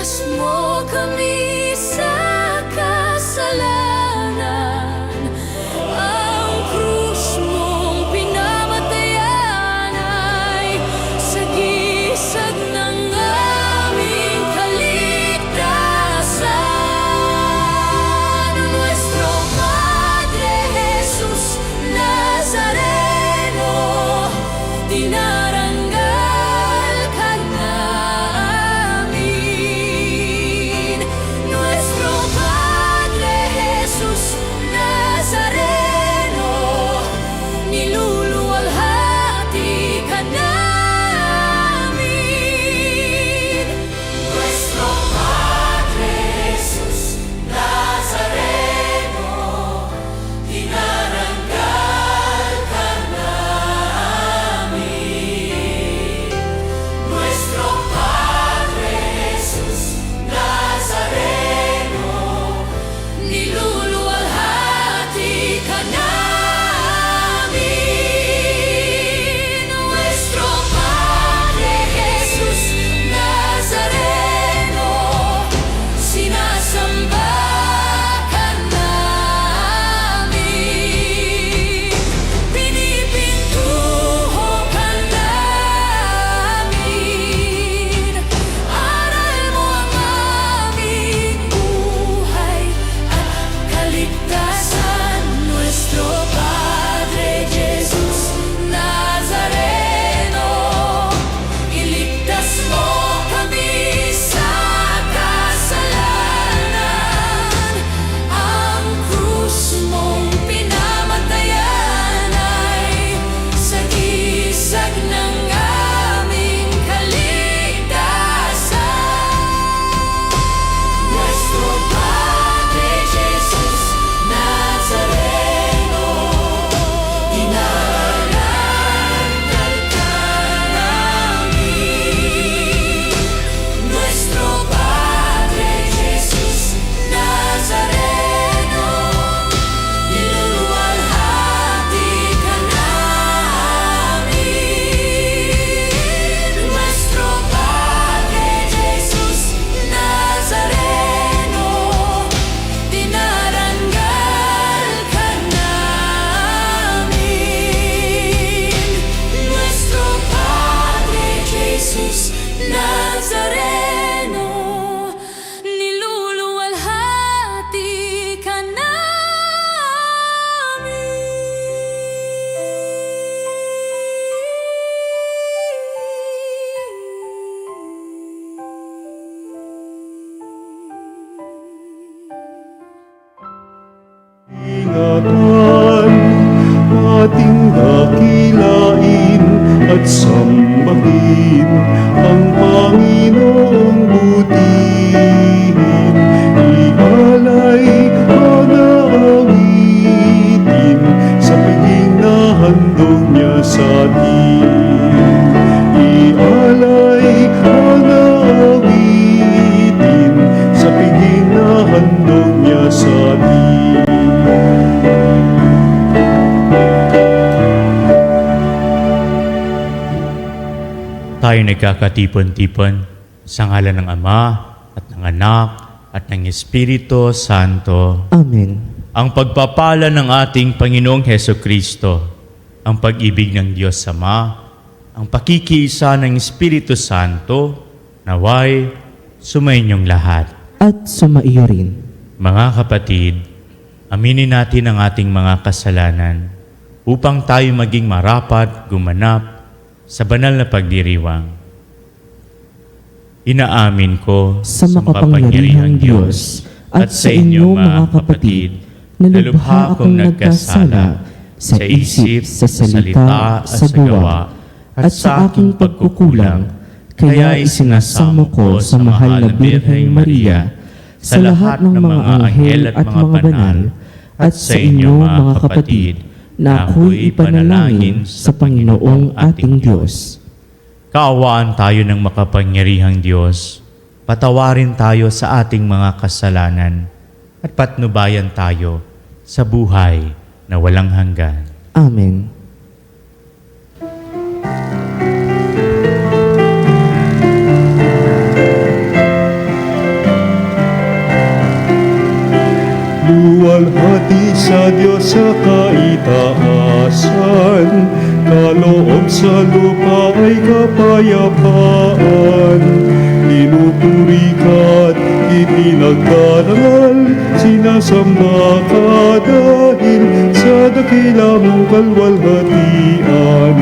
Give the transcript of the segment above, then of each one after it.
Iligtas mo kami sa kasalanan. Ang krus mong pinamatayan ay sagisag ng aming kaligtasan. Nuestro Padre Jesus Nazareno, dinarangal ka namin. Nuestro Padre Jesus Nazareno, niluluwalhati ka namin. Nuestro Padre Jesus Nazareno, dinarangal ka namin. Nuestro Padre Jesus Nazareno, niluluwalhati ka namin. Nuestro Padre Jesus Nazareno, sinasamba ka namin. Pinipintuho ka namin. Aral mo ang aming buhay at kaligtasan. Nuestro Padre Jesus Nazareno, iligtas mo kami sa kasalanan. Ang krus mong pinamatayan ay sagisag ng aming kaligtasan. Nuestro Padre Jesus Nazareno, dinarangal ka namin. Nuestro Padre Jesus Nazareno, niluluwalhati ka namin. Nuestro Padre Jesus Nazareno, dinarangal ka namin. Nuestro Padre Jesus Nazareno, niluluwalhati ka namin. Ingatan, ating dakilain at sambahin ang Panginoong butihin. Ialay ang awitin sa piging na handog niya sa atin. Ialay ang awitin sa piging na handog niya sa atin. Tayo nagkakatipon-tipon sa ngalan ng Ama at ng Anak at ng Espiritu Santo. Amen. Ang pagpapala ng ating Panginoong Hesukristo, ang pag-ibig ng Diyos Ama, ang pakikiisa ng Espiritu Santo, naway sumainyong lahat. At sumaiyo rin. Mga kapatid, aminin natin ang ating mga kasalanan upang tayo maging marapat gumanap sa banal na pagdiriwang. Inaamin ko Sa makapangyarihang Diyos at sa inyo mga kapatid, na lubha akong nagkasala sa isip, sa salita, sa gawa, at sa aking pagkukulang, kaya isinasamo ko sa mahal na Birheng Maria, sa lahat ng mga anghel at mga banal, at sa inyo mga kapatid, na ako'y ipanalangin sa Panginoong ating Diyos. Kaawaan tayo ng makapangyarihang Diyos, patawarin tayo sa ating mga kasalanan, at patnubayan tayo sa buhay na walang hanggan. Amen. sa Diyos sa kaitaasan, kaloob sa lupa ay kapayapaan. Pinupuri ka't ipinagdarangal, sinasamba ka dahil sa dakila mong kalwalhatian.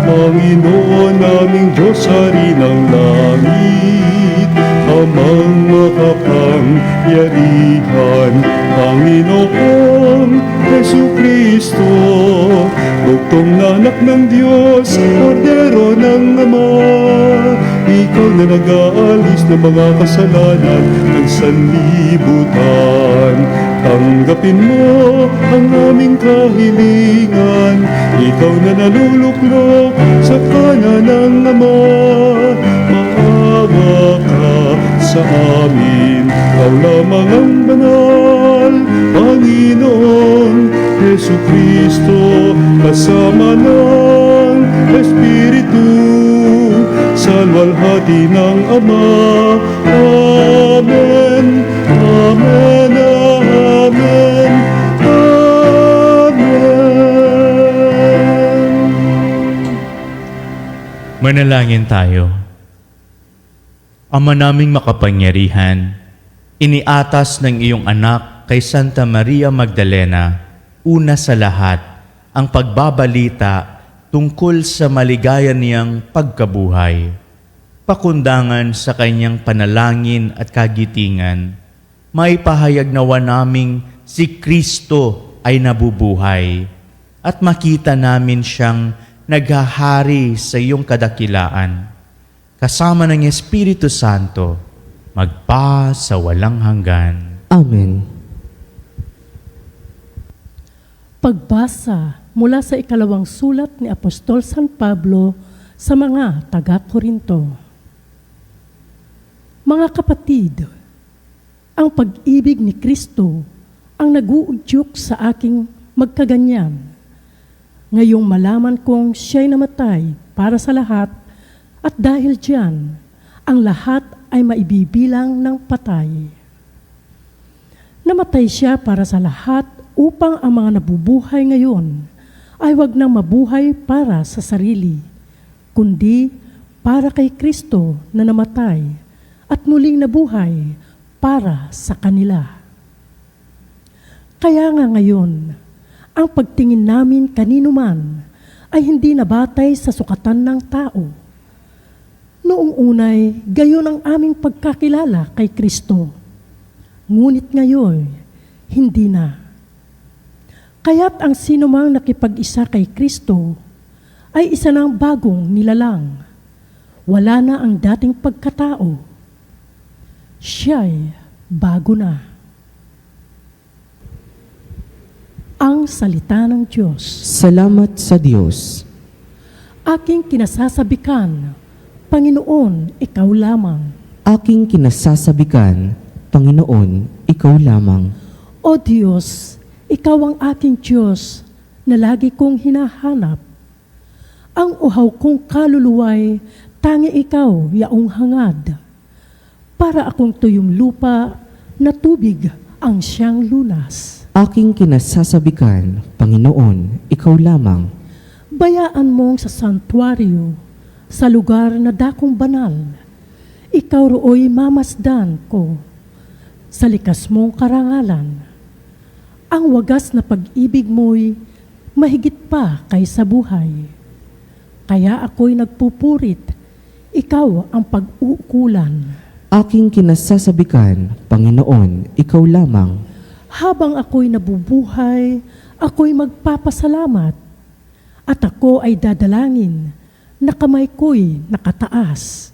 Panginoon naming Diyos, Hari ng langit, Amang makapangyarihan, Panginoong Jesucristo, bugtong na anak ng Diyos, Kordero ng Ama. Ikaw na nag-aalis ng mga kasalanan ng sanlibutan. Tanggapin mo ang aming kahilingan, ikaw na naluluklok sa kanan ng Ama. Maawa ka sa amin, ikaw lamang ang banal, Panginoon Jesucristo, kasama ng Espiritu, sa luwalhati ng Ama. Amen, Amen, Amen, Amen. Manalangin tayo. Ama naming makapangyarihan, iniatas ng iyong anak kay Santa Maria Magdalena, una sa lahat, ang pagbabalita tungkol sa maligaya niyang pagkabuhay. Pakundangan sa kanyang panalangin at kagitingan, may pahayag nawa naming si Kristo ay nabubuhay at makita namin siyang naghahari sa iyong kadakilaan. Kasama ng Espiritu Santo, magpa sa walang hanggan. Amen. Pagbasa mula sa ikalawang sulat ni Apostol San Pablo sa mga taga-Korinto. Mga kapatid, ang pag-ibig ni Kristo ang nag-uudyok sa aking magkaganyan. Ngayong malaman kong siya'y namatay para sa lahat, at dahil diyan, ang lahat ay maibibilang ng patay. Namatay siya para sa lahat upang ang mga nabubuhay ngayon ay wag nang mabuhay para sa sarili, kundi para kay Kristo na namatay at muling nabuhay para sa kanila. Kaya nga ngayon, ang pagtingin namin kanino man ay hindi nabatay sa sukatan ng tao. Noong unay, gayon ang aming pagkakilala kay Kristo. Ngunit ngayon, hindi na. Kaya't ang sinumang nakipag-isa kay Kristo ay isa ng bagong nilalang. Wala na ang dating pagkatao. Siya'y bago na. Ang salita ng Diyos. Salamat sa Diyos. Aking kinasasabikan, Panginoon, ikaw lamang. Aking kinasasabikan, Panginoon, ikaw lamang. O Diyos, ikaw ang aking Diyos na lagi kong hinahanap. Ang uhaw kong kaluluway, tangi ikaw, yaong hangad. Para akong tuyong lupa na tubig ang siyang lunas. Aking kinasasabikan, Panginoon, ikaw lamang. Bayaan mong sa santuario, sa lugar na dakong banal, ikaw roo'y mamasdan ko. Sa likas mong karangalan, ang wagas na pag-ibig mo'y mahigit pa kaysa buhay. Kaya ako'y nagpupurit, ikaw ang pag-uukulan. Aking kinasasabikan, Panginoon, ikaw lamang. Habang ako'y nabubuhay, ako'y magpapasalamat. At ako ay dadalangin na kamay ko'y nakataas.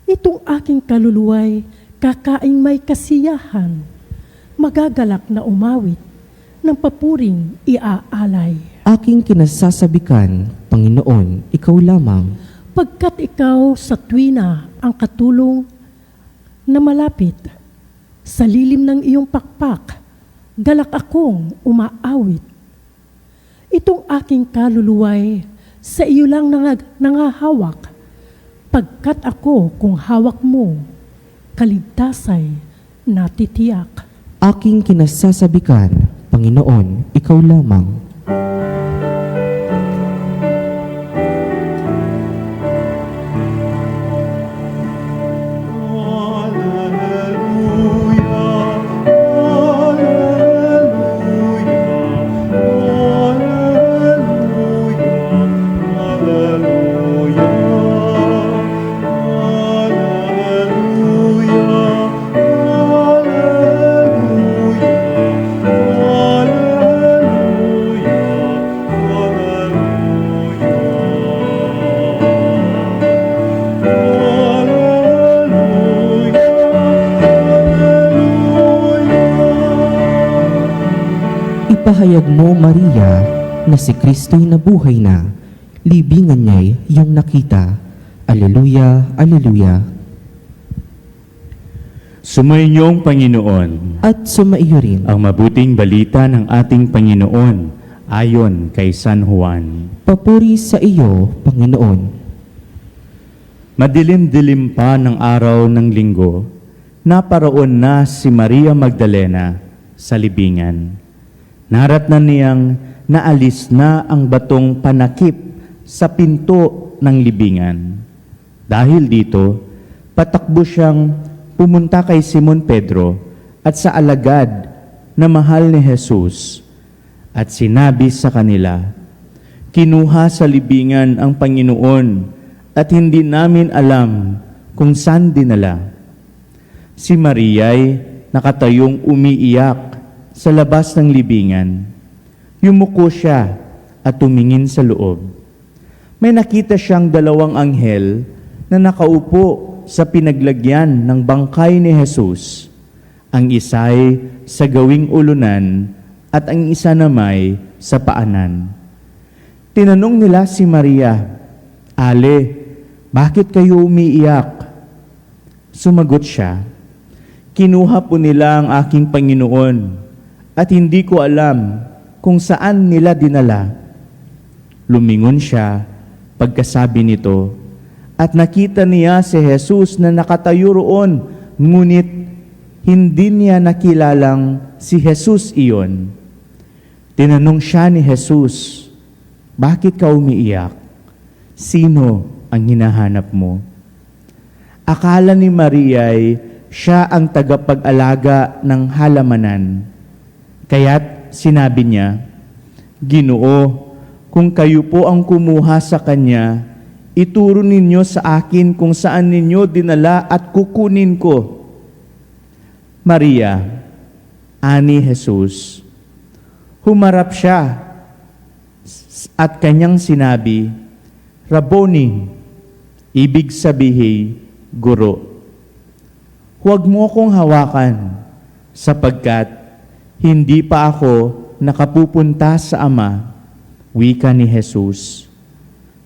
Itong aking kaluluway, kakaing may kasiyahan, magagalak na umawit, ng papuring iaalay. Aking kinasasabikan, Panginoon, ikaw lamang. Pagkat ikaw sa tuwina ang katulong na malapit, sa lilim ng iyong pakpak, galak akong umaawit. Itong aking kaluluway, sa iyo lang nangahawak, pagkat ako kung hawak mo, kaligtasay natitiyak. Aking kinasasabikan, Panginoon, ikaw lamang. Ipahayag mo, Maria, na si Kristo'y nabuhay na, libingan niya'y iyong nakita. Aleluya, aleluya. Sumayinyong Panginoon At sumaiyo rin, ang mabuting balita ng ating Panginoon ayon kay San Juan. papuri sa iyo, Panginoon. Madilim-dilim pa ng araw ng linggo, naparoon na si Maria Magdalena sa libingan. Naratnan niyang naalis na ang batong panakip sa pinto ng libingan. Dahil dito, patakbo siyang pumunta kay Simon Pedro at sa alagad na mahal ni Jesus at sinabi sa kanila, "Kinuha sa libingan ang Panginoon at hindi namin alam kung saan dinala." Si Maria'y nakatayong umiiyak sa labas ng libingan. Yumuko siya at tumingin sa loob. May nakita siyang dalawang anghel na nakaupo sa pinaglagyan ng bangkay ni Jesus. Ang isa'y sa gawing ulunan at ang isa namay sa paanan. Tinanong nila si Maria, "Ale, bakit kayo umiiyak?" Sumagot siya, "Kinuha po nila ang aking Panginoon at hindi ko alam kung saan nila dinala." Lumingon siya pagkasabi nito at nakita niya si Jesus na nakatayo roon, ngunit hindi niya nakilalang si Jesus iyon. Tinanong siya ni Jesus, "Bakit ka umiiyak? Sino ang hinahanap mo?" Akala ni Maria'y siya ang tagapag-alaga ng halamanan. Kaya't sinabi niya, "Ginoo, kung kayo po ang kumuha sa kanya, ituro ninyo sa akin kung saan ninyo dinala at kukunin ko." "Maria," ani Jesus. Humarap siya at kanyang sinabi, "Rabboni," ibig sabihin, Guro. "Huwag mo akong hawakan, sapagkat hindi pa ako nakapupunta sa Ama," wika ni Jesus.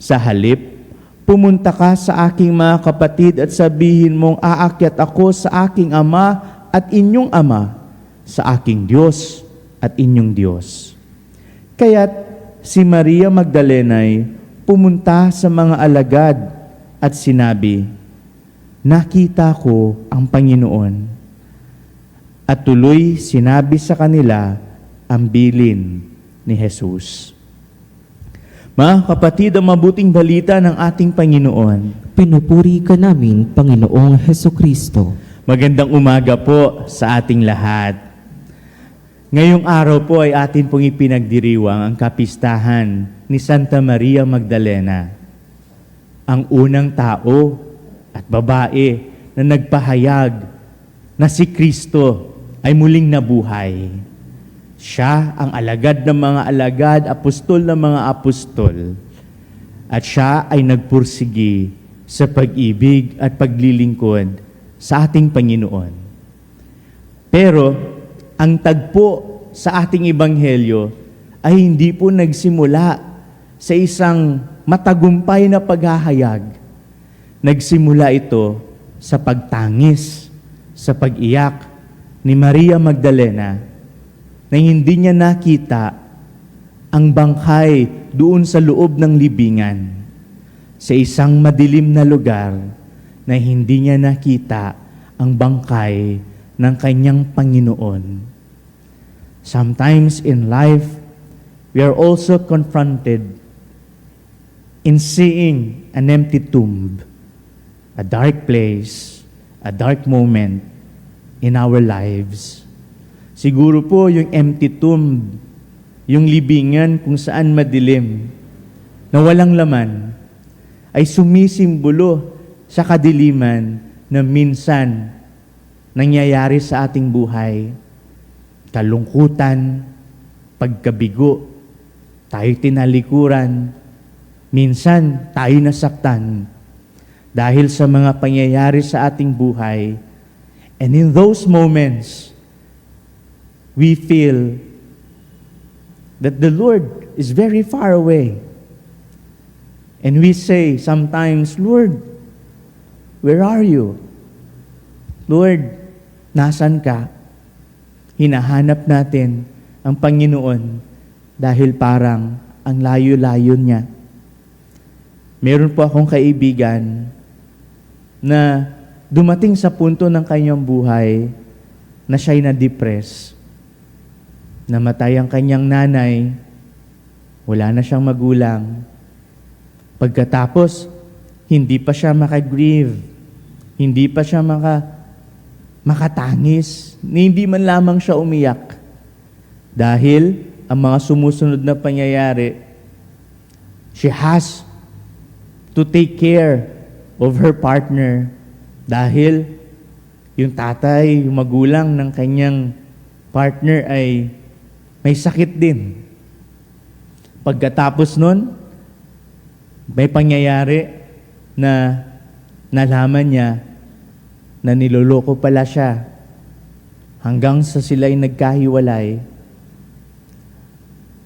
"Sa halip, pumunta ka sa aking mga kapatid at sabihin mong aakyat ako sa aking Ama at inyong Ama, sa aking Diyos at inyong Diyos." Kaya't si Maria Magdalena'y pumunta sa mga alagad at sinabi, "Nakita ko ang Panginoon." At tuloy sinabi sa kanila ang bilin ni Jesus. Mga kapatid, ang mabuting balita ng ating Panginoon. Pinupuri ka namin, Panginoong Hesukristo. Magandang umaga po sa ating lahat. Ngayong araw po ay atin pong ipinagdiriwang ang kapistahan ni Santa Maria Magdalena, ang unang tao at babae na nagpahayag na si Kristo ay muling nabuhay. Siya ang alagad ng mga alagad, apostol ng mga apostol. At siya ay nagpursigi sa pag-ibig at paglilingkod sa ating Panginoon. Pero ang tagpo sa ating ebanghelyo ay hindi po nagsimula sa isang matagumpay na paghahayag. Nagsimula ito sa pagtangis, sa pag-iyak ni Maria Magdalena na hindi niya nakita ang bangkay doon sa loob ng libingan, sa isang madilim na lugar na hindi niya nakita ang bangkay ng kanyang Panginoon. Sometimes in life, we are also confronted in seeing an empty tomb, a dark place, a dark moment in our lives. Siguro po yung empty tomb, yung libingan kung saan madilim, na walang laman, ay sumisimbolo sa kadiliman na minsan nangyayari sa ating buhay. Kalungkutan, pagkabigo, tayo tinalikuran, minsan tayo nasaktan dahil sa mga pangyayari sa ating buhay. And in those moments, we feel that the Lord is very far away. And we say sometimes, Lord, where are you? Lord, nasan ka? Hinahanap natin ang Panginoon dahil parang ang layo-layo niya. Meron po akong kaibigan na dumating sa punto ng kanyang buhay na siya'y na-depress. Namatay ang kanyang nanay, wala na siyang magulang. Pagkatapos, hindi pa siya makagrieve, hindi pa siya makatangis, hindi man lamang siya umiyak. Dahil ang mga sumusunod na pangyayari, she has to take care of her partner dahil yung tatay, yung magulang ng kanyang partner ay may sakit din. Pagkatapos nun, may pangyayari na nalaman niya na niloloko pala siya hanggang sa sila'y nagkahiwalay.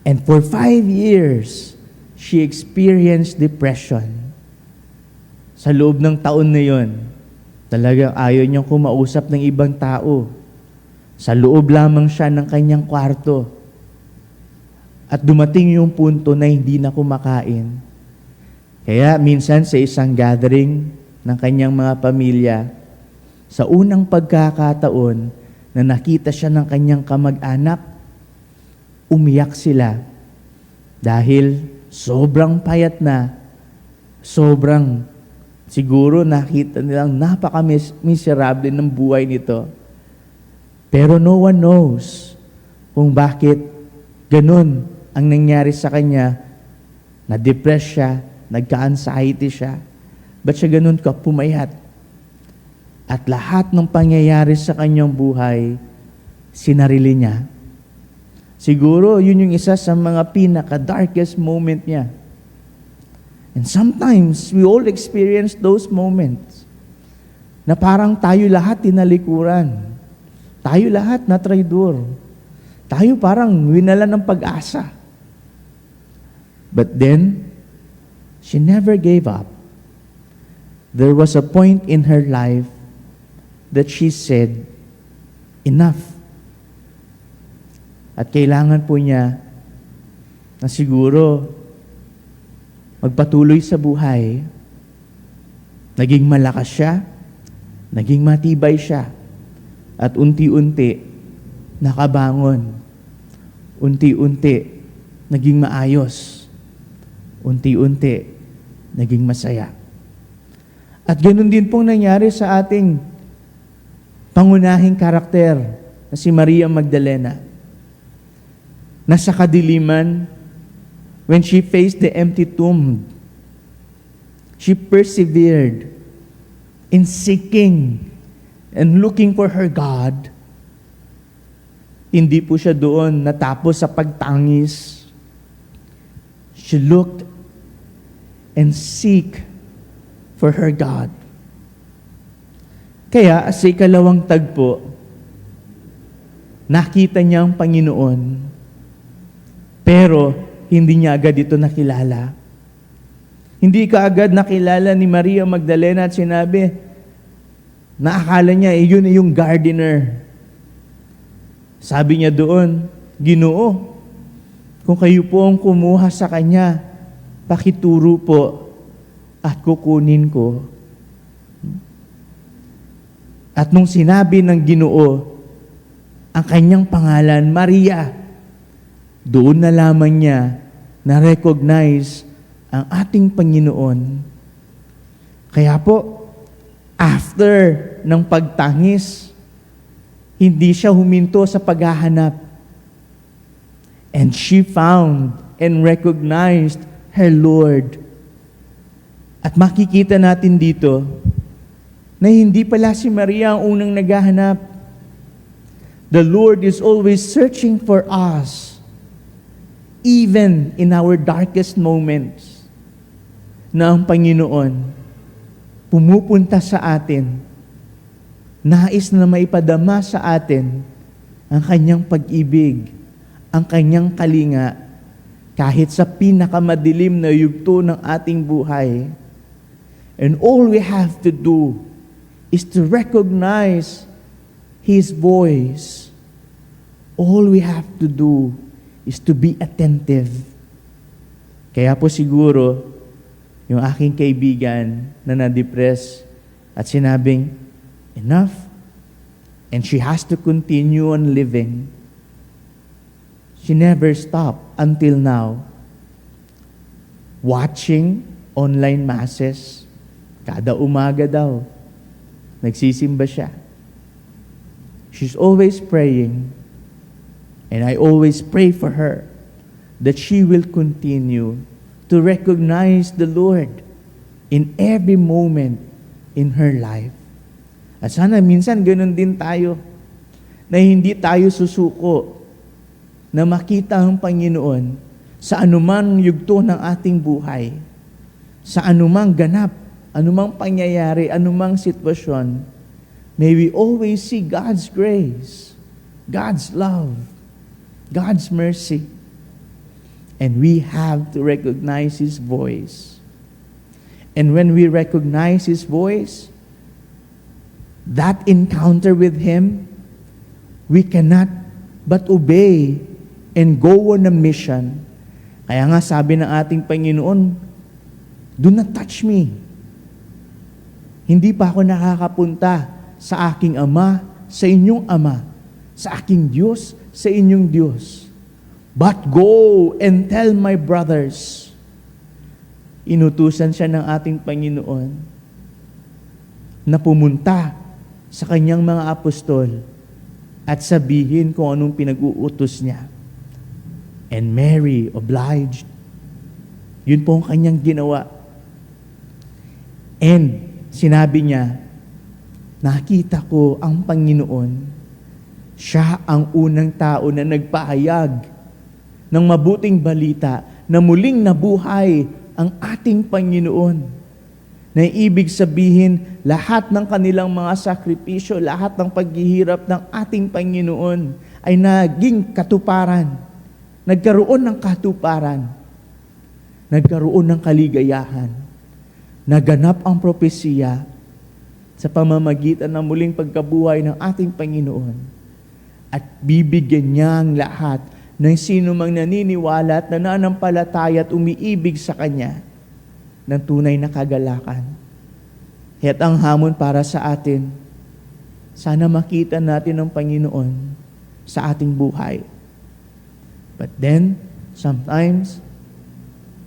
And for 5 years, she experienced depression. Sa loob ng taon na yon, talagang ayaw niyang kumausap ng ibang tao. Sa loob lamang siya ng kanyang kwarto. At dumating yung punto na hindi na kumakain. Kaya minsan sa isang gathering ng kanyang mga pamilya, sa unang pagkakataon na nakita siya ng kanyang kamag-anak, umiyak sila dahil sobrang payat na, sobrang siguro nakita nilang napaka-miserable ng buhay nito. Pero no one knows kung bakit ganun ang nangyari sa kanya. Na-depress siya, nagka-anxiety siya. Ba't siya ganun ka pumayat? At lahat ng pangyayari sa kanyang buhay, sinarili niya. Siguro, yun yung isa sa mga pinaka-darkest moment niya. And sometimes, we all experience those moments na parang tayo lahat tinalikuran. Tayo lahat na traidor. Tayo parang winala ng pag-asa. But then, she never gave up. There was a point in her life that she said, enough. At kailangan po niya na siguro magpatuloy sa buhay. Naging malakas siya, naging matibay siya, at unti-unti nakabangon. Unti-unti naging maayos. Unti-unti naging masaya. At ganoon din pong nangyari sa ating pangunahing karakter na si Maria Magdalena. Nasa kadiliman, when she faced the empty tomb, she persevered in seeking and looking for her God. Hindi po siya doon natapos sa pagtangis. She looked and seek for her God. Kaya sa ikalawang tagpo, nakita niya ang Panginoon, pero hindi niya agad ito nakilala. Hindi ka agad nakilala ni Maria Magdalena at sinabi, naakala niya, yun yung gardener. Sabi niya doon, Ginoo, kung kayo po ang kumuha sa kanya, pakituro po at kukunin ko. At nung sinabi ng Ginoo, ang kanyang pangalan, Maria. Doon na lamang niya na-recognize ang ating Panginoon. Kaya po, after ng pagtangis, hindi siya huminto sa paghahanap. And she found and recognized her Lord. At makikita natin dito na hindi pala si Maria ang unang naghahanap. The Lord is always searching for us, even in our darkest moments, na ang Panginoon pumupunta sa atin, nais na maipadama sa atin ang kanyang pag-ibig, ang kanyang kalinga, kahit sa pinakamadilim na yugto ng ating buhay. And all we have to do is to recognize His voice. All we have to do is to be attentive. Kaya po siguro, yung aking kaibigan na na-depress at sinabing, enough, and she has to continue on living. She never stopped until now, watching online masses. Kada umaga daw, nagsisimba siya. She's always praying, and I always pray for her that she will continue to recognize the Lord in every moment in her life. At sana minsan ganun din tayo, na hindi tayo susuko na makita ang Panginoon sa anumang yugto ng ating buhay, sa anumang ganap, anumang pangyayari, anumang sitwasyon. May we always see God's grace, God's love, God's mercy. And we have to recognize His voice. And when we recognize His voice, that encounter with Him, we cannot but obey and go on a mission. Kaya nga sabi ng ating Panginoon, do not touch me. Hindi pa ako nakakapunta sa aking Ama, sa inyong Ama, sa aking Diyos, sa inyong Diyos. But go and tell my brothers. Inutusan siya ng ating Panginoon na pumunta sa kanyang mga apostol at sabihin kung anong pinag-uutos niya. And Mary obliged. Yun po ang kanyang ginawa. And sinabi niya, nakita ko ang Panginoon. Siya ang unang tao na nagpahayag ng mabuting balita na muling nabuhay ang ating Panginoon. Na ibig sabihin, lahat ng kanilang mga sakripisyo, lahat ng paghihirap ng ating Panginoon ay naging katuparan. Nagkaroon ng katuparan. Nagkaroon ng kaligayahan. Naganap ang propesiya sa pamamagitan ng muling pagkabuhay ng ating Panginoon. At bibigyan niya ang lahat ng sino mang naniniwala at nananampalataya at umiibig sa Kanya ng tunay na kagalakan. Kaya't ang hamon para sa atin, sana makita natin ang Panginoon sa ating buhay. But then, sometimes,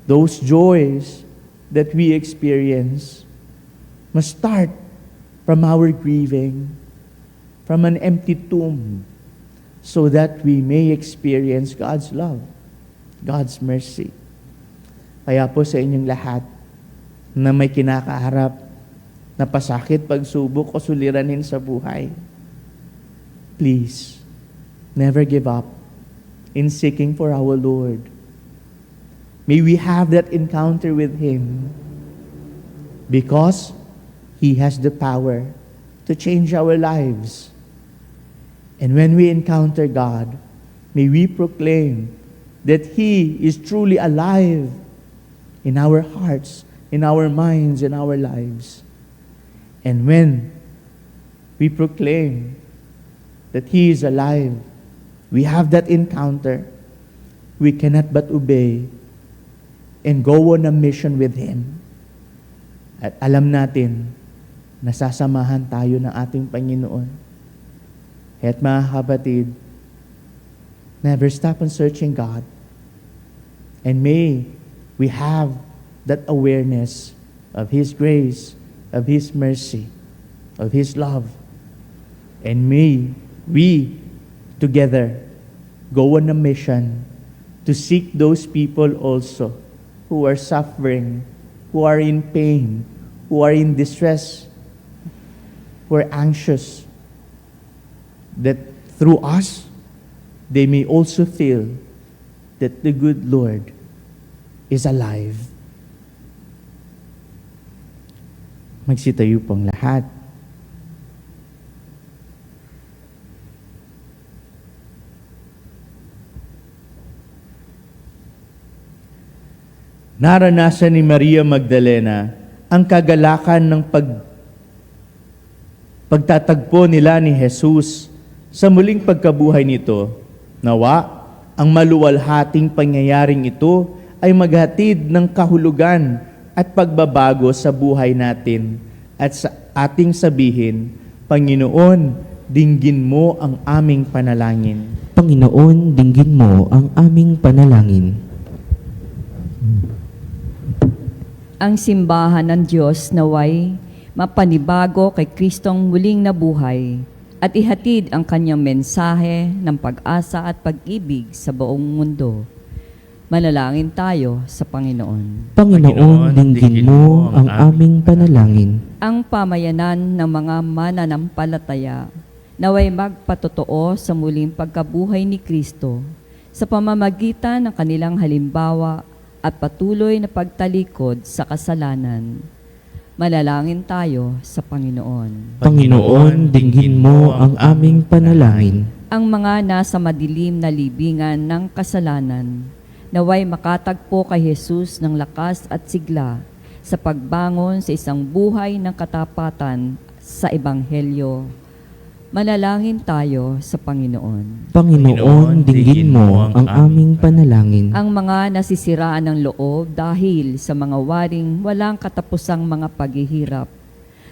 those joys that we experience must start from our grieving, from an empty tomb, so that we may experience God's love, God's mercy. Kaya po sa inyong lahat na may kinakaharap na pasakit, pagsubok o suliranin sa buhay, please, never give up in seeking for our Lord. May we have that encounter with Him because He has the power to change our lives. And when we encounter God, may we proclaim that He is truly alive in our hearts, in our minds, in our lives. And when we proclaim that He is alive, we have that encounter, we cannot but obey and go on a mission with Him. At alam natin, nasasamahan tayo ng ating Panginoon. At mga kapatid, never stop on searching God. And may we have that awareness of His grace, of His mercy, of His love. And may we together go on a mission to seek those people also who are suffering, who are in pain, who are in distress, who are anxious, that through us, they may also feel that the good Lord is alive. Magsitayo pong lahat. Naranasan ni Maria Magdalena ang kagalakan ng pagtatagpo nila ni Jesus sa muling pagkabuhay nito. Nawa, ang maluwalhating pangyayaring ito ay maghatid ng kahulugan at pagbabago sa buhay natin at sa ating sabihin, Panginoon, dinggin mo ang aming panalangin. Panginoon, dinggin mo ang aming panalangin. Ang simbahan ng Diyos naway mapanibago kay Kristong muling nabuhay at ihatid ang kanyang mensahe ng pag-asa at pag-ibig sa buong mundo. Manalangin tayo sa Panginoon. Panginoon, dinggin mo ang aming panalangin. Ang pamayanan ng mga mananampalataya naway magpatotoo sa muling pagkabuhay ni Kristo sa pamamagitan ng kanilang halimbawa at patuloy na pagtalikod sa kasalanan. Manalangin tayo sa Panginoon. Panginoon, dinggin mo ang aming panalangin. Ang mga nasa madilim na libingan ng kasalanan, naway makatagpo kay Jesus ng lakas at sigla sa pagbangon sa isang buhay ng katapatan sa Ebanghelyo. Manalangin tayo sa Panginoon. Panginoon, dinggin mo ang aming panalangin. Ang mga nasisiraan ng loob dahil sa mga waring walang katapusang mga paghihirap,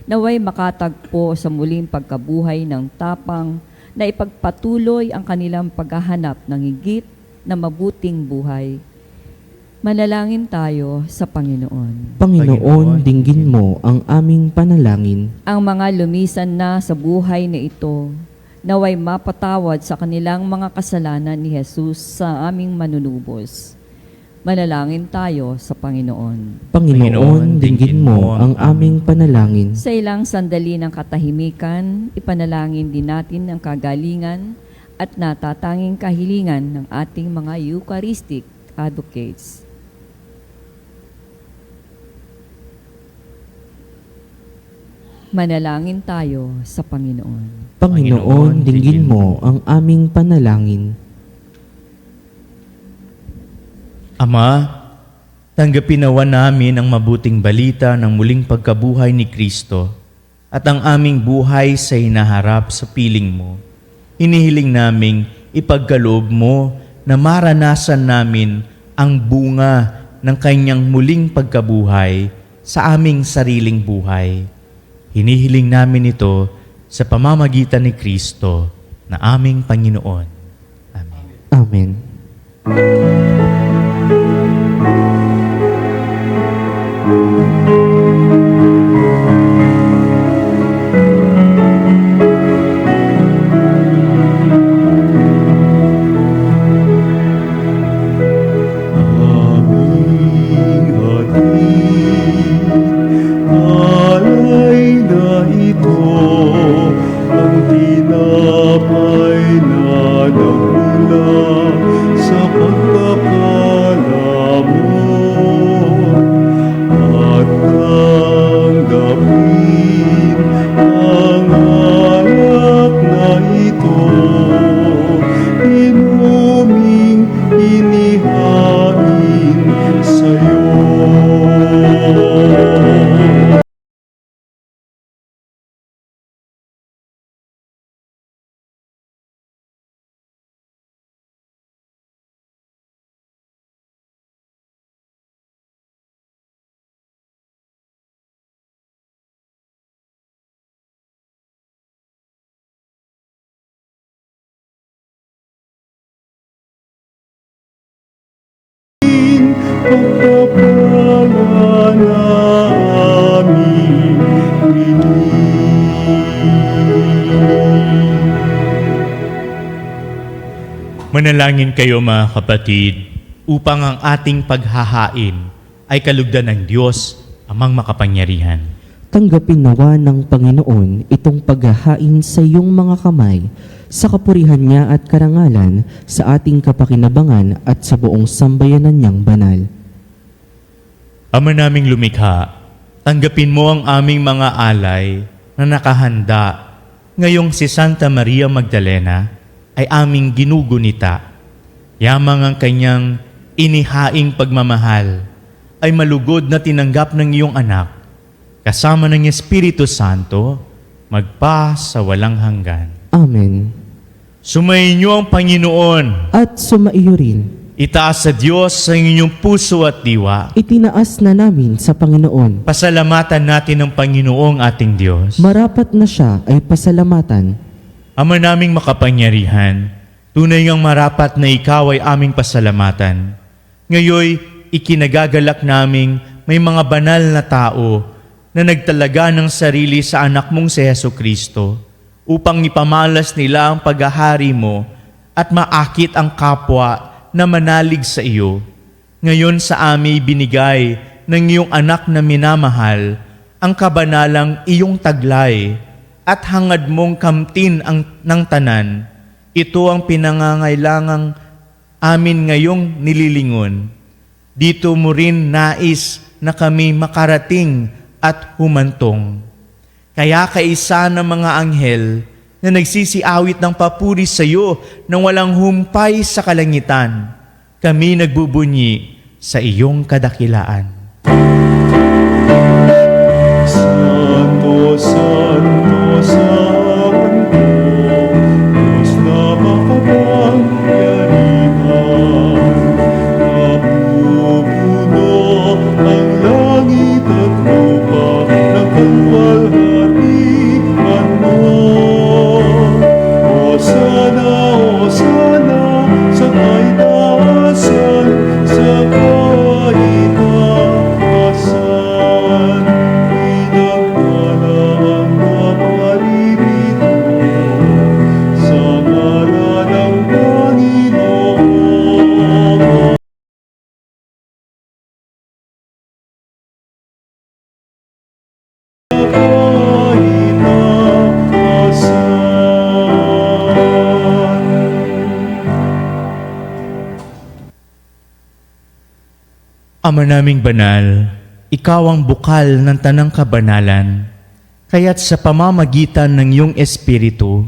naway makatagpo sa muling pagkabuhay ng tapang na ipagpatuloy ang kanilang paghahanap ng higit na mabuting buhay. Manalangin tayo sa Panginoon. Panginoon, dinggin mo ang aming panalangin. Ang mga lumisan na sa buhay na ito, naway mapatawad sa kanilang mga kasalanan ni Jesus sa aming manunubos. Manalangin tayo sa Panginoon. Panginoon, dinggin mo ang aming panalangin. Sa ilang sandali ng katahimikan, ipanalangin din natin ang kagalingan at natatanging kahilingan ng ating mga Eucharistic advocates. Manalangin tayo sa Panginoon. Panginoon, dinggin mo ang aming panalangin. Ama, tanggapin nawa namin ang mabuting balita ng muling pagkabuhay ni Kristo at ang aming buhay sa hinaharap sa piling mo. Inihiling naming ipagkaloob mo na maranasan namin ang bunga ng kanyang muling pagkabuhay sa aming sariling buhay. Hinihiling namin ito sa pamamagitan ni Kristo na aming Panginoon. Amen. Amen. Aming hatid, alay na ito, ang tinapay na nagmula sa pagkakasala. Manalangin kayo mga kapatid, upang ang ating paghahain ay kalugdan ng Diyos, Amang makapangyarihan. Tanggapin nawa ng Panginoon itong paghahain sa iyong mga kamay, sa kapurihan niya at karangalan, sa ating kapakinabangan at sa buong sambayanan niyang banal. Ama naming lumikha, tanggapin mo ang aming mga alay na nakahanda ngayong si Santa Maria Magdalena ay aming ginugunita. Yamang ang kanyang inihaing pagmamahal ay malugod na tinanggap ng iyong anak, kasama ng Espiritu Santo, magpa sa walang hanggan. Amen. Sumainyo ang Panginoon. At sumaiyo rin, Itaas sa Diyos sa inyong puso at diwa. itinaas na namin sa Panginoon. Pasalamatan natin ang Panginoong ating Diyos. Marapat na siya ay pasalamatan. Ama naming makapangyarihan, tunay ngang marapat na ikaw ay aming pasalamatan. Ngayoy, ikinagagalak naming may mga banal na tao na nagtalaga ng sarili sa anak mong si Jesucristo upang ipamalas nila ang paghahari mo at maakit ang kapwa na manalig sa iyo. Ngayon sa amin binigay ng iyong anak na minamahal ang kabanalang iyong taglay at hangad mong kamtin ng tanan. Ito ang pinangangailangang amin ngayong nililingon. Dito mo rin nais na kami makarating at humantong. Kaya kaisa ng mga anghel na nagsisiawit ng papuri sa iyo nang walang humpay sa kalangitan, kami nagbubunyi sa iyong kadakilaan. Santo, Santo, Santo, Diyos na makapangyarihan, napupuno ang langit at lupa ng kalwalhatian mo. Hosana, Hosana, sa kaitaasan, sa kaitaasan. Pinagpala ang naparirito sa ngalan ng Panginoon. Ama naming banal, ikaw ang bukal ng tanang kabanalan, kaya't sa pamamagitan ng iyong Espiritu,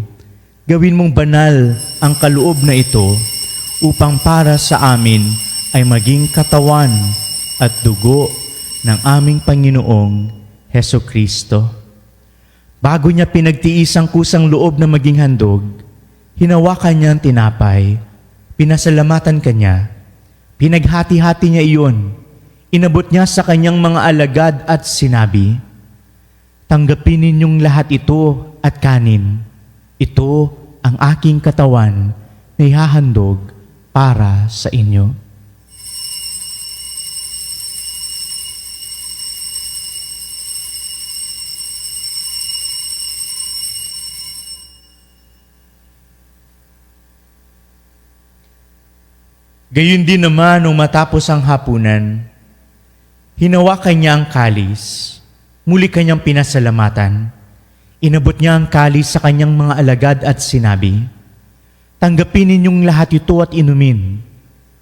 gawin mong banal ang kaloob na ito upang para sa amin ay maging katawan at dugo ng aming Panginoong Heso Kristo. Bago niya pinagtiis ang kusang loob na maging handog, hinawakan niya ang tinapay, pinasalamatan kanya, pinaghati-hati niya iyon, inabot niya sa kanyang mga alagad at sinabi, "Tanggapin ninyong lahat ito at kanin. Ito ang aking katawan na ihahandog para sa inyo." Gayun din naman nung matapos ang hapunan, hinawakan niya ang kalis, muli kanyang pinasalamatan. Inabot niya ang kalis sa kanyang mga alagad at sinabi, "Tanggapin ninyong lahat ito at inumin.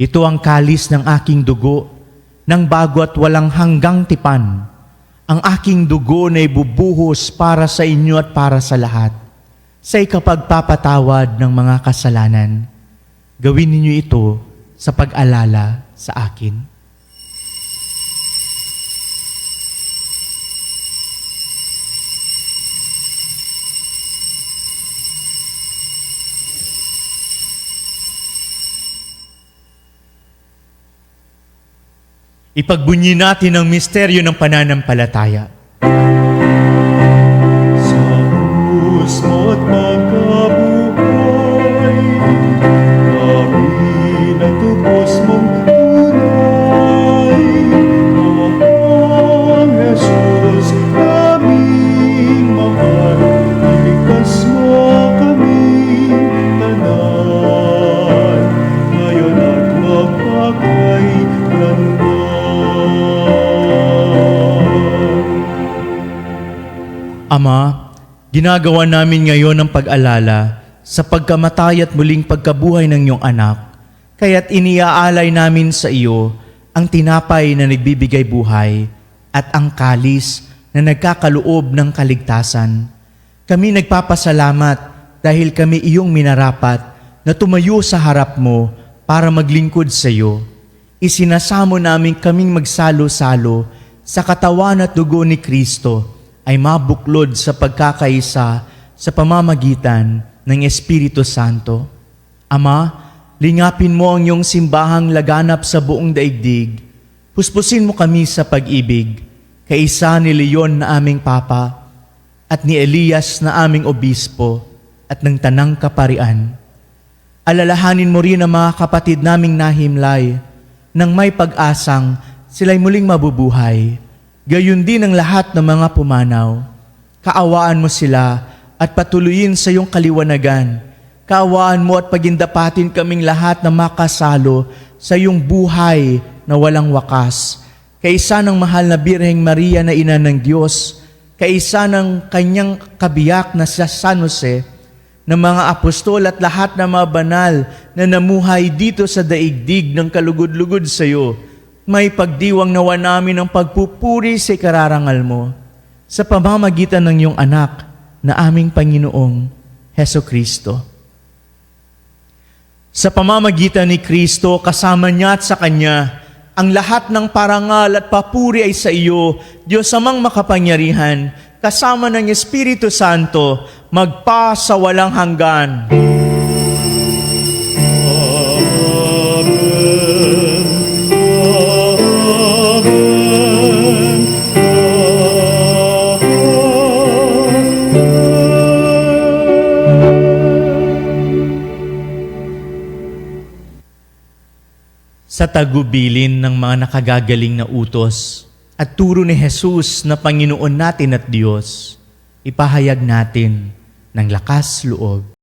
Ito ang kalis ng aking dugo, ng bago at walang hanggang tipan. Ang aking dugo na ibubuhos para sa inyo at para sa lahat, sa ikapagpapatawad ng mga kasalanan. Gawin ninyo ito sa pag-alala sa akin." Ipagbunyi natin ang misteryo ng pananampalataya. Sa krus mo't pagkabuhay, kami natubos mong tunay. Ang Jesus naming mahal, iligtas mo kaming tanan. Ginagawa namin ngayon ang pag-alala sa pagkamatay at muling pagkabuhay ng iyong anak, kaya't iniaalay namin sa iyo ang tinapay na nagbibigay buhay at ang kalis na nagkakaloob ng kaligtasan. Kami nagpapasalamat dahil kami iyong minarapat na tumayo sa harap mo para maglingkod sa iyo. Isinasamo namin kaming magsalo-salo sa katawan at dugo ni Kristo ay mabuklod sa pagkakaisa sa pamamagitan ng Espiritu Santo. Ama, lingapin mo ang iyong simbahang laganap sa buong daigdig. Puspusin mo kami sa pag-ibig, kaisa ni Leon na aming Papa at ni Elias na aming Obispo at ng Tanang Kaparian. Alalahanin mo rin ang mga kapatid naming nahimlay nang may pag-asang sila'y muling mabubuhay. Gayon din ang lahat ng mga pumanaw. Kaawaan mo sila at patuloyin sa iyong kaliwanagan. Kaawaan mo at pagindapatin kaming lahat na makasalo sa iyong buhay na walang wakas. Kaisa ng mahal na Birheng Maria na Ina ng Diyos, kaisa ng kanyang kabiyak na sa San Jose, ng mga apostol at lahat ng mga banal na namuhay dito sa daigdig ng kalugod-lugod sa iyo, may pagdiwang nawa namin ang pagpupuri sa ikararangal mo sa pamamagitan ng iyong anak na aming Panginoong Hesukristo. Sa pamamagitan ni Kristo, kasama niya at sa Kanya, ang lahat ng parangal at papuri ay sa iyo, Diyos Amang makapangyarihan, kasama ng Espiritu Santo, magpa sa walang hanggan. Sa tagubilin ng mga nakagagaling na utos at turo ni Jesus na Panginoon natin at Diyos, ipahayag natin ng lakas loob.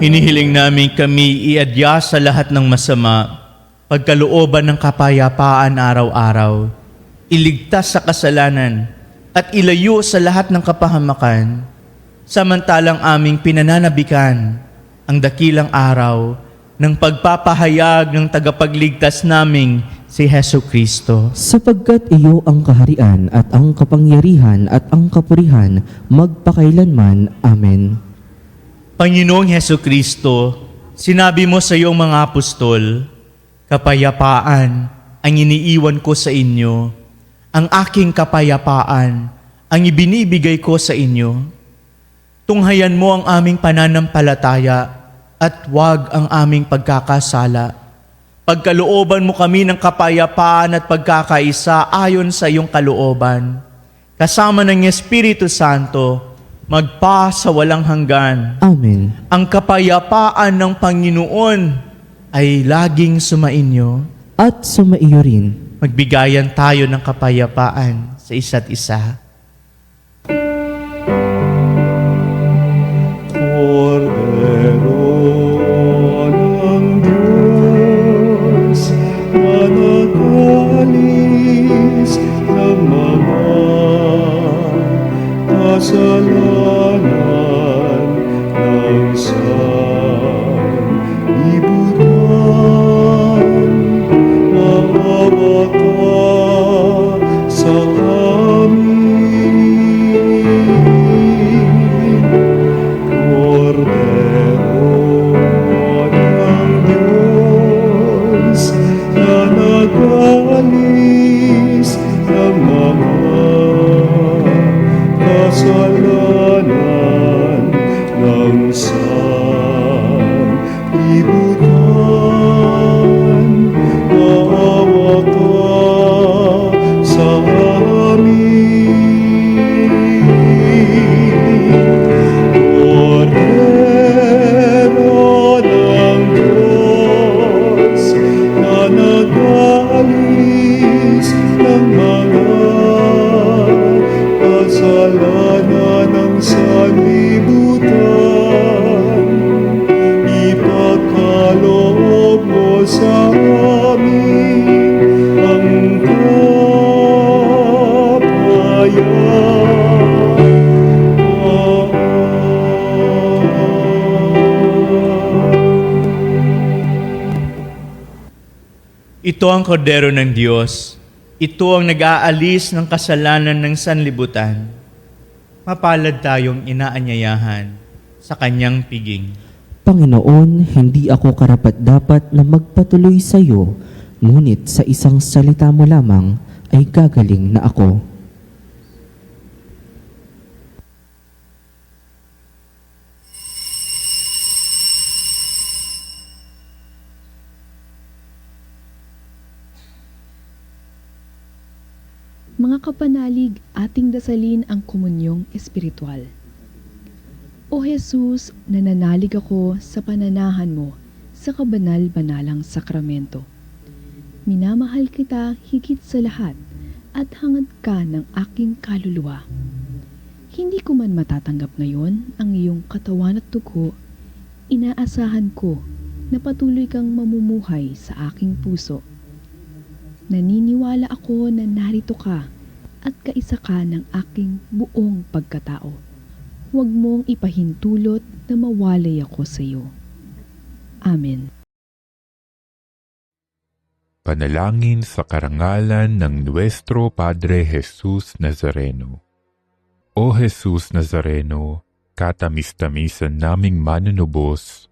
Hinihiling namin kami iadya sa lahat ng masama, pagkalooban ng kapayapaan araw-araw, iligtas sa kasalanan, at ilayo sa lahat ng kapahamakan, samantalang aming pinananabikan ang dakilang araw ng pagpapahayag ng tagapagligtas naming si Hesukristo. Sapagkat iyo ang kaharian at ang kapangyarihan at ang kapurihan magpakailanman. Amen. Panginoong Hesukristo, sinabi mo sa iyong mga apostol, kapayapaan ang iniiwan ko sa inyo, Ang aking kapayapaan ang ibinibigay ko sa inyo. Tunghayan mo ang aming pananampalataya at huwag ang aming pagkakasala. Pagkalooban mo kami ng kapayapaan at pagkakaisa ayon sa iyong kalooban. Kasama ng Espiritu Santo, magpa sa walang hanggan. Amen. Ang kapayapaan ng Panginoon ay laging sumainyo. At sumaiyo rin. Magbigayan tayo ng kapayapaan sa isa't isa. Cordero ng Diyos, managalis ng mga kasalanan ng sanlibutan, maawa ka sa amin. Cordero ng Diyos, na nagalis ng mga kasalanan ng sanlibutan, maawa ka sa amin. Cordero ng Diyos, na nagalis ng mga kasalanan ng sanlibutan, ipagkaloob mo sa amin ang Ito ang kordero ng Diyos. Ito ang nag-aalis ng kasalanan ng sanlibutan. Mapalad tayong inaanyayahan sa kanyang piging. Panginoon, hindi ako karapat-dapat na magpatuloy sa iyo, ngunit sa isang salita mo lamang ay gagaling na ako. Mga kapanalig, ating dasalin ang komunyong espiritual. O Jesus, nananalig ako sa pananahan mo sa kabanal-banalang sakramento. Minamahal kita higit sa lahat at hangad ka ng aking kaluluwa. Hindi ko man matatanggap ngayon ang iyong katawan at dugo, inaasahan ko na patuloy kang mamumuhay sa aking puso. Naniniwala ako na narito ka at kaisa ka ng aking buong pagkatao. Huwag mong ipahintulot na mawalay ako sa iyo. Amen. Panalangin sa karangalan ng Nuestro Padre Jesus Nazareno. O Jesus Nazareno, katamis-tamisan naming manunubos,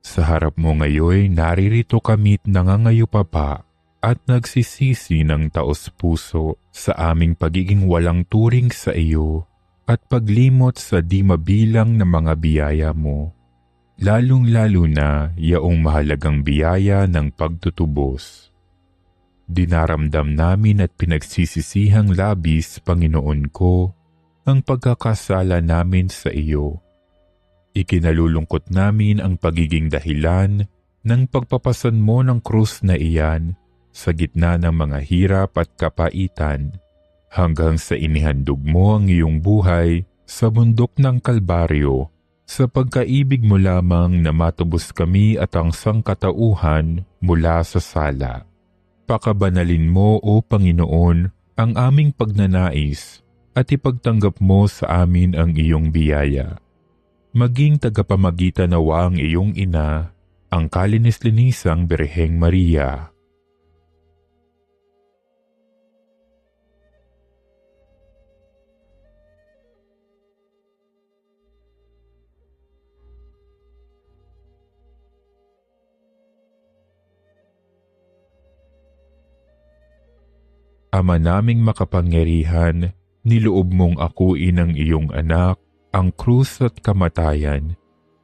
sa harap mo ngayon naririto kami't nangangayupapa at nagsisisi ng taos-puso sa aming pagiging walang turing sa iyo at paglimot sa di mabilang na mga biyaya mo, lalong-lalo na yaong mahalagang biyaya ng pagtutubos. Dinaramdam namin at pinagsisisihang labis, Panginoon ko, ang pagkakasala namin sa iyo. Ikinalulungkot namin ang pagiging dahilan ng pagpapasan mo ng krus na iyan sa gitna ng mga hirap at kapaitan, hanggang sa inihandog mo ang iyong buhay sa bundok ng Kalbaryo, sa pagkaibig mo lamang na matubos kami at ang sangkatauhan mula sa sala. Pakabanalin mo, O Panginoon, ang aming pagnanais at ipagtanggap mo sa amin ang iyong biyaya. Maging tagapamagitan nawa ang iyong ina, ang kalinis-linisang Birheng Maria. Ama naming makapangyarihan, niloob mong akuin ang iyong anak, ang krus at kamatayan,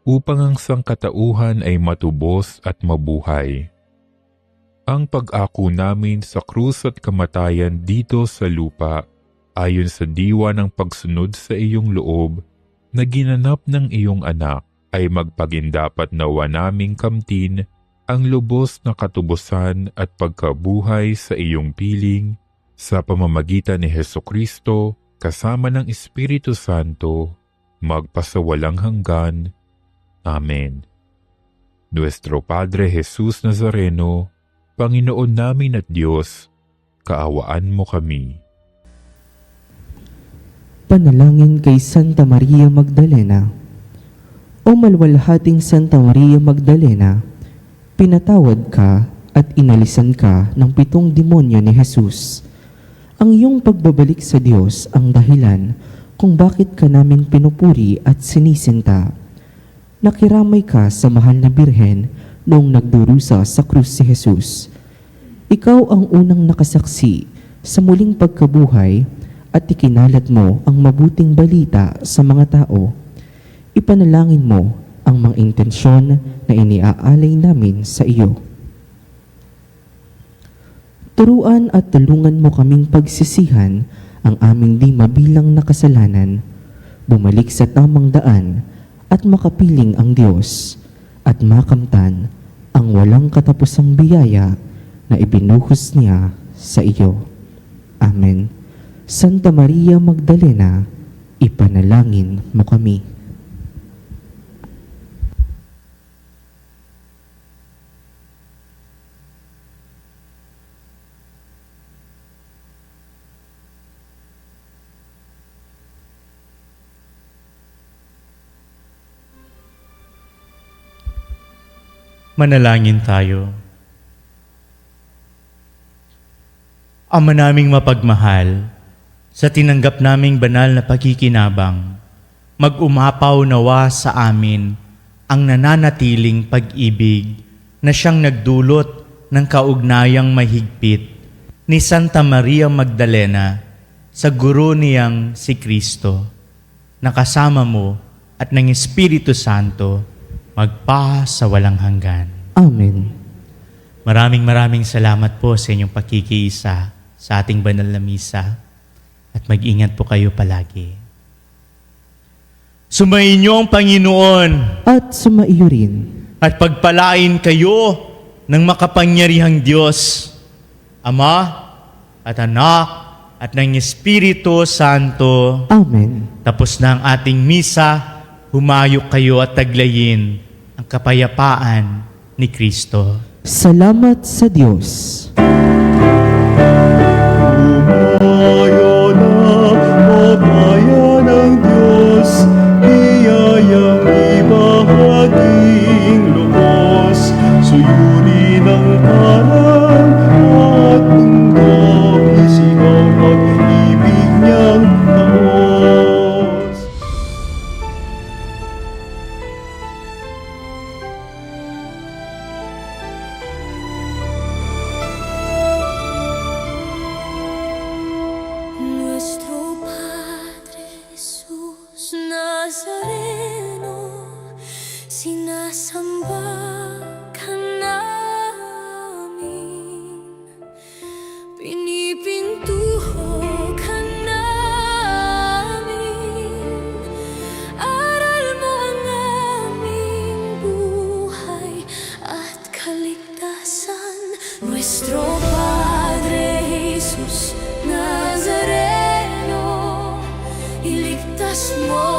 upang ang sangkatauhan ay matubos at mabuhay. Ang pag-ako namin sa krus at kamatayan dito sa lupa, ayon sa diwa ng pagsunod sa iyong loob, na ginanap ng iyong anak, ay magpagindapat nawa naming kamtin ang lubos na katubusan at pagkabuhay sa iyong piling sa pamamagitan ni Hesukristo kasama ng Espiritu Santo, magpasawalang hanggan. Amen. Nuestro Padre Jesus Nazareno, Panginoon namin at Diyos, kaawaan mo kami. Panalangin kay Santa Maria Magdalena. O malwalhating Santa Maria Magdalena, pinatawad ka at inalisan ka ng 7 demonyo ni Jesus. Ang iyong pagbabalik sa Diyos ang dahilan kung bakit ka namin pinupuri at sinisinta. Nakiramay ka sa mahal na Birhen noong nagdurusa sa krus si Jesus. Ikaw ang unang nakasaksi sa muling pagkabuhay at ikinalat mo ang mabuting balita sa mga tao. Ipanalangin mo ang mga intensyon na iniaalay namin sa iyo. Turuan at tulungan mo kaming pagsisihan ang aming di mabilang na kasalanan, bumalik sa tamang daan at makapiling ang Diyos at makamtan ang walang katapusang biyaya na ibinuhos niya sa iyo. Amen. Santa Maria Magdalena, ipanalangin mo kami. Manalangin tayo. Ama naming mapagmahal, sa tinanggap naming banal na pagkikinabang, mag-umapaw nawa sa amin ang nananatiling pag-ibig na siyang nagdulot ng kaugnayang mahigpit ni Santa Maria Magdalena sa guro niyang si Kristo, na kasama mo at ng Espiritu Santo magpa sa walang hanggan. Amen. Maraming salamat po sa inyong pakikiisa sa ating banal na misa at mag-ingat po kayo palagi. Sumayin niyo ang Panginoon At sumaiyo rin. at pagpalain kayo ng makapangyarihang Diyos, Ama at Anak at ng Espiritu Santo. Amen. Tapos na ang ating misa, humayok kayo at taglayin ang kapayapaan ni Kristo. Salamat sa Diyos. Umayo na, o bayan ng Diyos, biyayang ibahaging lubos, suyurin ang parang at mundo, isigaw pag-ibig niyang taos. Nuestro Padre Jesús Nazareno, sinasamba ka namin, pinipintuho ka namin, aral mo ang aming buhay at kaligtasan. Nuestro Padre Jesus Nazareno, iligtas mo